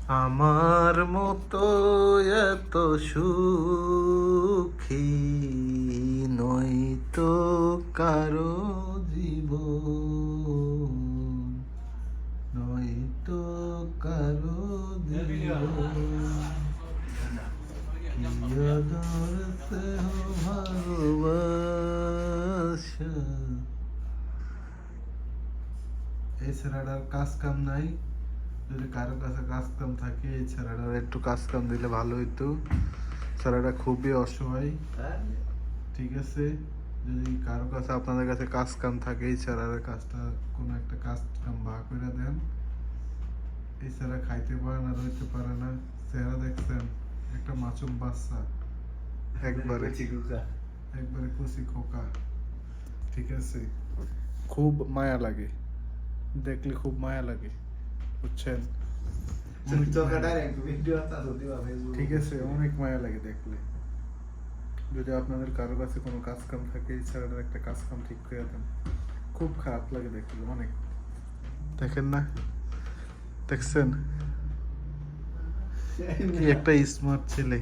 আমার মতো এত সুখী নয়তো কারো জীবন, নয়তো কারো জীবন। কি আদর স্নেহ ভালোবাসা। এই ছেলেটার কাজ কাম নাই, যদি কারো কাছে কাজ কাম থাকে এই ছেলেটার একটু কাজ কাম দিলে ভালো হইতো। ছেলেটা খুবই অসহায়, ঠিক আছে? যদি কারো কাছে আপনাদের কাছে কাজ কাম থাকে এই ছেলেটার কাজটা, কোনো একটা কাজ কাম ভাগ করে দেন। এই ছেলে খাইতে পারে না, রইতে পারে না। চেহারা দেখছেন, একটা মাসুম বাচ্চা, একবারে একবারে কচি খোকা, ঠিক আছে? খুব মায়া লাগে দেখলে, খুব মায়া লাগে, বুঝছেন? ঠিক আছে, অনেক মায়া লাগে দেখলে। যদি আপনাদের কারো কাছে কোনো কাজ কাম থাকে এই ছেলেটার একটা কাজ কাম ঠিক করে দেন। খুব খারাপ লাগে দেখলে, অনেক। দেখেন না, দেখছেন কি একটা স্মার্ট ছেলে।